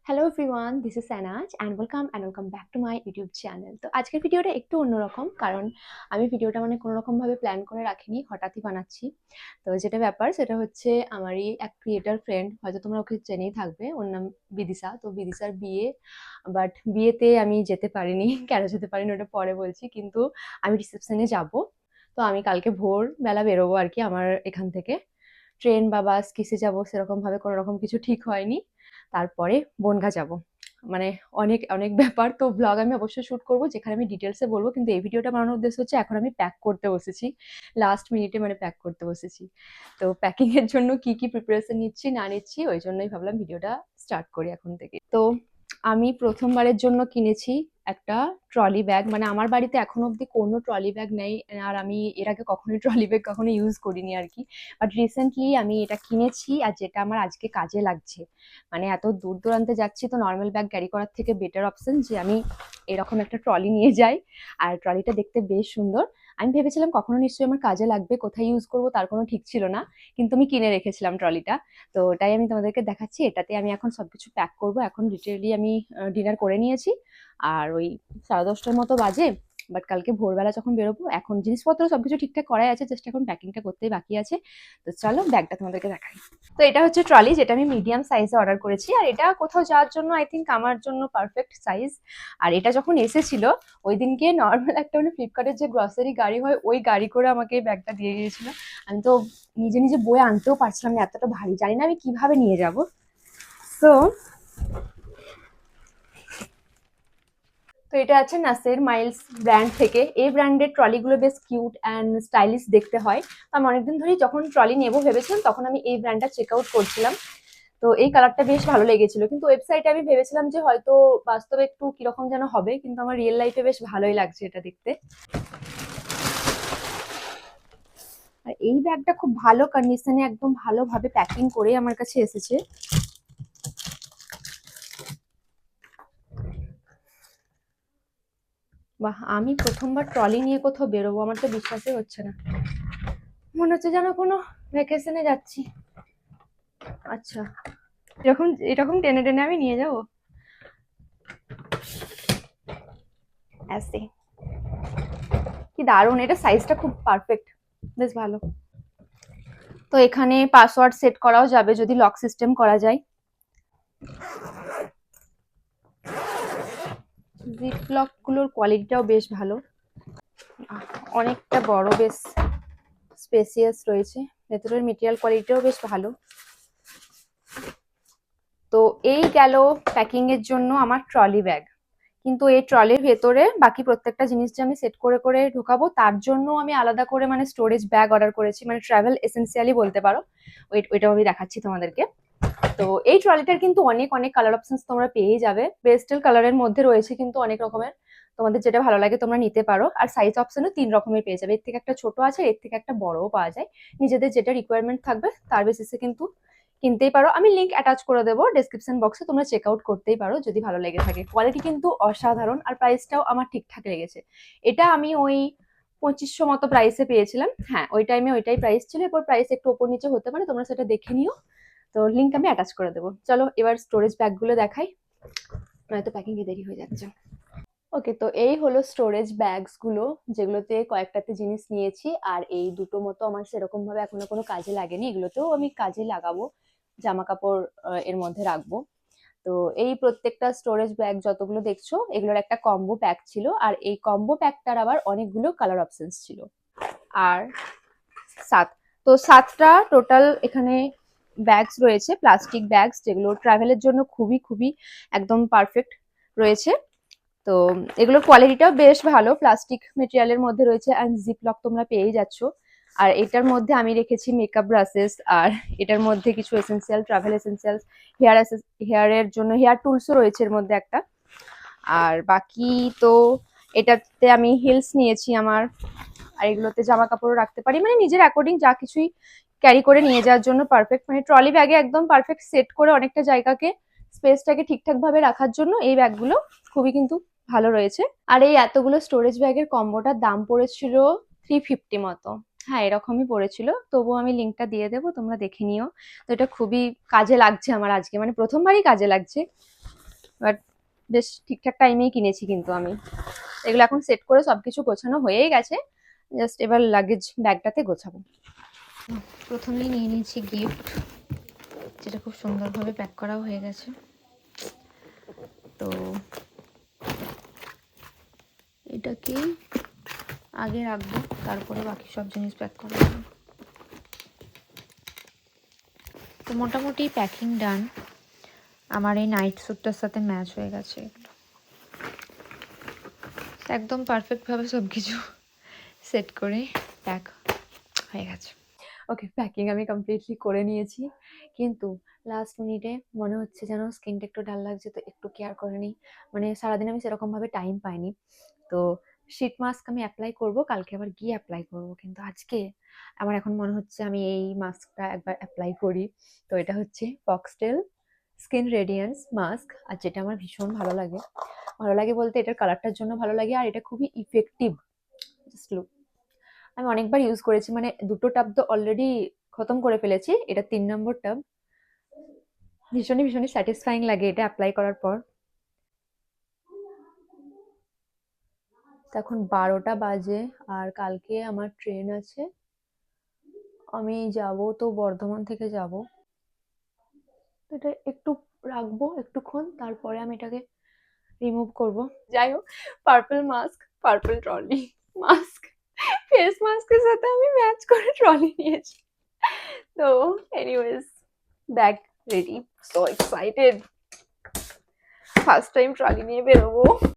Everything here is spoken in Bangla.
Hello everyone, this is Sanaz and welcome back to my YouTube channel. তো আজকের ভিডিওটা একটু অন্যরকম, কারণ আমি ভিডিওটা কোনো রকমভাবে প্ল্যান করে রাখিনি, হঠাৎই বানাচ্ছি। তো যেটা ব্যাপার সেটা হচ্ছে আমারই এক ক্রিয়েটার ফ্রেন্ড, হয়তো তোমরা ওকে জেনেই থাকবে, ওর নাম বিদিশা। তো বিদিশার বিয়ে, বাট বিয়েতে আমি যেতে পারিনি। কেন যেতে পারিনি ওটা পরে বলছি, কিন্তু আমি রিসেপশনে যাব। তো আমি কালকে ভোরবেলা বেরোবো আর কি আমার এখান থেকে। ট্রেন বা বাস কিসে যাব সেরকমভাবে কোনো রকম কিছু ঠিক হয়নি। তারপরে বনগাঁ যাব। মানে অনেক অনেক ব্যাপার। তো ব্লগ আমি অবশ্যই শুট করব, যেখানে আমি ডিটেলসে বলবো, কিন্তু এই ভিডিওটা বানানোর উদ্দেশ্য হচ্ছে এখন আমি প্যাক করতে বসেছি। লাস্ট মিনিটে প্যাক করতে বসেছি। তো প্যাকিং এর জন্য কি কি প্রিপারেশন নিচ্ছি না নিচ্ছি, ওই জন্যই ভাবলাম ভিডিওটা স্টার্ট করি এখন থেকে। তো আমি প্রথমবারের জন্য কিনেছি একটা ট্রলি ব্যাগ। আমার বাড়িতে এখনো অব্দি কোনো ট্রলি ব্যাগ নেই, আর আমি এর আগে কখনোই ট্রলি ব্যাগ কখনো ইউজ করিনি আর কি। বাট রিসেন্টলি আমি এটা কিনেছি, আর যেটা আমার আজকে কাজে লাগছে। এত দূর দূরান্তে যাচ্ছি, তো নর্মাল ব্যাগ ক্যারি করার থেকে বেটার অপশন যে আমি এরকম একটা ট্রলি নিয়ে যাই। আর ট্রলিটা দেখতে বেশ সুন্দর। আমি ভেবেছিলাম কখনো নিশ্চয়ই আমার কাজে লাগবে, কোথায় ইউজ করবো তার কোনো ঠিক ছিল না, কিন্তু আমি কিনে রেখেছিলাম ট্রলিটা। তো ওটাই আমি তোমাদেরকে দেখাচ্ছি। এটাতে আমি এখন সবকিছু প্যাক করব। এখন ডিটেইলি আমি ডিনার করে নিয়েছি, আর ওই 10:30টার মতো বাজে। বাট কালকে ভোরবেলা যখন বেরোবো, এখন জিনিসপত্র সবকিছু ঠিকঠাক করাই আছে, জাস্ট এখন প্যাকিংটা করতেই বাকি আছে। তো চলো ব্যাগটা তোমাদেরকে দেখাই। তো এটা হচ্ছে ট্রলি, যেটা আমি মিডিয়াম সাইজে অর্ডার করেছি, আর এটা কোথাও যাওয়ার জন্য আই থিঙ্ক আমার জন্য পারফেক্ট সাইজ। আর এটা যখন এসেছিল ওই দিনকে নর্মাল একটা ফ্লিপকার্টের যে গ্রসারি গাড়ি হয়, ওই গাড়ি করে আমাকে এই ব্যাগটা দিয়ে গিয়েছিল। আমি তো নিজে নিজে বয়ে আনতেও পারছিলাম না, এতটা ভারী, জানি না আমি কিভাবে নিয়ে যাব। তো তো এটা আছে নাসের মাইলস ব্র্যান্ড থেকে। এই ব্র্যান্ডের ট্রলিগুলো বেশ কিউট অ্যান্ড স্টাইলিশ দেখতে হয়। তো আমি অনেকদিন ধরেই যখন ট্রলি নেবো ভেবেছিলাম, তখন আমি এই ব্র্যান্ডটা চেক আউট করছিলাম। তো এই কালারটা বেশ ভালো লেগেছিল, কিন্তু ওয়েবসাইটে আমি ভেবেছিলাম যে হয়তো বাস্তবে একটু কিরকম যেন হবে, কিন্তু আমার রিয়েল লাইফে বেশ ভালোই লাগছে এটা দেখতে। আর এই ব্যাগটা খুব ভালো কন্ডিশনে, একদম ভালোভাবে প্যাকিং করে আমার কাছে এসেছে। বাহ, আমি প্রথমবার ট্রলি নিয়ে কোথাও বেরোবো, আমার তো বিশ্বাসই হচ্ছে না। মনে হচ্ছে যেন কোনো ভ্যাকেশনে যাচ্ছি। আচ্ছা, এরকম এরকম টেনে টেনে আমি নিয়ে যাবো। কি দারুণ, এটা সাইজটা খুব পারফেক্ট, বেশ ভালো। তো এখানে পাসওয়ার্ড সেট করাও যাবে যদি লক সিস্টেম করা যায়। জিপ লক গুলোর কোয়ালিটিটাও বেশ ভালো, অনেকটা বড়, বেশ স্পেসিয়াস রয়েছে। ভেতরের মেটেরিয়াল কোয়ালিটিটাও বেশ ভালো। তো এই গেল প্যাকিং এর জন্য আমার ট্রলি ব্যাগ। কিন্তু এই ট্রলির ভেতরে বাকি প্রত্যেকটা জিনিস যে আমি সেট করে করে ঢোকাবো, তার জন্য আমি আলাদা করে স্টোরেজ ব্যাগ অর্ডার করেছি, ট্রাভেল এসেন্সিয়ালি বলতে পারো। ওইটাও আমি দেখাচ্ছি তোমাদেরকে। তো এই ট্রলিটার কিন্তু অনেক অনেক কালার অপশনস তোমরা পেয়ে যাবে। পেস্টেল কালারের মধ্যে রয়েছে কিন্তু অনেক রকমের, তোমাদের যেটা ভালো লাগে তোমরা নিতে পারো। আর সাইজ অপশনও 3 রকমের পেয়ে যাবে, এর থেকে একটা ছোট আছে, এর থেকে একটা বড়ও পাওয়া যায়। নিজেদের যেটা রিকোয়ারমেন্ট থাকবে তার বেসিসে কিন্তু কিনতেই পারো। আমি লিঙ্ক অ্যাটাচ করে দেবো ডেসক্রিপশন বক্সে, তোমরা চেক আউট করতেই পারো যদি ভালো লেগে থাকে। কোয়ালিটি কিন্তু অসাধারণ, আর প্রাইসটাও আমার ঠিকঠাক লেগেছে। এটা আমি ওই 2500 মতো প্রাইসে পেয়েছিলাম। হ্যাঁ, ওই টাইমে ওইটাই প্রাইস ছিল। এরপর প্রাইস একটু ওপর নিচে হতে পারে, তোমরা সেটা দেখে নিও। তো লিঙ্ক আমি অ্যাটাচ করে দেবো। চলো এবার স্টোরেজ ব্যাগগুলো দেখাই, নয়তো প্যাকিং এ দেরি হয়ে যাচ্ছে। ওকে, তো এই হলো স্টোরেজ ব্যাগস গুলো, যেগুলোতে কয়েকটাতে জিনিস নিয়েছি। আর এই দুটো মতো আমার সেরকম ভাবে এখনো কোনো কাজে লাগেনি, এগুলোতেও আমি কাজে লাগাবো, জামা কাপড় এর মধ্যে রাখবো। তো এই প্রত্যেকটা স্টোরেজ ব্যাগ যতগুলো দেখছো, এগুলোর একটা কম্বো প্যাক ছিল, আর এই কম্বো প্যাকটার আবার অনেকগুলো কালার অপশনস ছিল। আর সাত তো 7টা টোটাল এখানে ব্যাগস রয়েছে, প্লাস্টিক ব্যাগস, যেগুলো ট্রাভেলের জন্য খুবই খুবই একদম পারফেক্ট রয়েছে। তো এগুলোর কোয়ালিটিটাও বেশ ভালো, প্লাস্টিক মেটেরিয়ালের মধ্যে রয়েছে, অ্যান্ড জিপ লক তোমরা পেয়েই যাচ্ছ। আর এটার মধ্যে আমি রেখেছি মেকআপ ব্রাশেস, আর এটার মধ্যে কিছু এসেন্সিয়াল ট্রাভেল এসেন্সিয়ালস, হেয়ারের জন্য হেয়ার টুলসও রয়েছে এর মধ্যে একটা। আর বাকি তো এটাতে আমি হিলস নিয়েছি আমার। আর এগুলোতে জামা কাপড়ও রাখতে পারি, নিজের অ্যাকর্ডিং যা কিছুই ক্যারি করে নিয়ে যাওয়ার জন্য পারফেক্ট। ট্রলি ব্যাগে একদম পারফেক্ট সেট করে অনেকটা জায়গাকে, স্পেসটাকে ঠিকঠাক ভাবে রাখার জন্য এই ব্যাগগুলো খুবই কিন্তু ভালো রয়েছে। আর এই এতগুলো স্টোরেজ ব্যাগের কম্বোটার দাম পড়েছিল 350 মতো। হ্যাঁ, এরকমই পড়েছিল। তবুও আমি লিঙ্কটা দিয়ে দেবো, তোমরা দেখে নিও। তো এটা খুবই কাজে লাগছে আমার আজকে, প্রথমবারই কাজে লাগছে। বাট বেশ ঠিকঠাক টাইমেই কিনেছি কিন্তু আমি। এগুলো এখন সেট করে সবকিছু গোছানো হয়েই গেছে, জাস্ট এবার লাগেজ ব্যাগটাতে গোছাবো। প্রথমেই নিয়ে নিয়েছি গিফট, যেটা খুব সুন্দরভাবে প্যাক করাও হয়ে গেছে। তো এটাকে আগে রাখবো, তারপরে বাকি সব জিনিস প্যাক করা হবে। তো মোটামুটি প্যাকিং ডান। আমার এই নাইট স্যুটটার সাথে ম্যাচ হয়ে গেছে এগুলো, একদম পারফেক্টভাবে সব কিছু সেট করে প্যাক হয়ে গেছে। ওকে, প্যাকিং আমি কমপ্লিটলি করে নিয়েছি, কিন্তু লাস্ট মিনিটে মনে হচ্ছে যেন স্কিনটা একটু ডাল লাগছে, তো একটু কেয়ার করে নিই। মানে সারাদিন আমি সেরকমভাবে টাইম পাইনি, তো শীট মাস্ক আমি অ্যাপ্লাই করব, কালকে আবার গিয়ে অ্যাপ্লাই করব, কিন্তু আজকে আমার এখন মনে হচ্ছে আমি এই মাস্কটা একবার অ্যাপ্লাই করি। তো এটা হচ্ছে ফক্সটেল স্কিন রেডিয়েন্স মাস্ক, আর যেটা আমার ভীষণ ভালো লাগে। ভালো লাগে বলতে এটার কালারটার জন্য ভালো লাগে, আর এটা খুবই ইফেক্টিভ। জাস্ট লুক, আমি অনেকবার ইউজ করেছি, মানে 2টো টাব তো অলরেডি খতম করে ফেলেছি, এটা 3 নম্বর টাব। ভীষণই ভীষণই স্যাটিসফাইং লাগে এটা অ্যাপ্লাই করার পর। তো এখন 12টা বাজে, আর কালকে আমার ট্রেন আছে, আমি যাব তো বর্ধমান থেকে যাব। তো এটা একটু রাখবো একটুক্ষণ, তারপরে আমি এটাকে রিমুভ করব। যাই হোক, purple mask, purple trolley mask, face মাস্কের সাথে আমি ম্যাচ করে ট্রলি নিয়েছি। তো anyways, bag ready, so excited, first time trolley নিয়ে বেরোবো।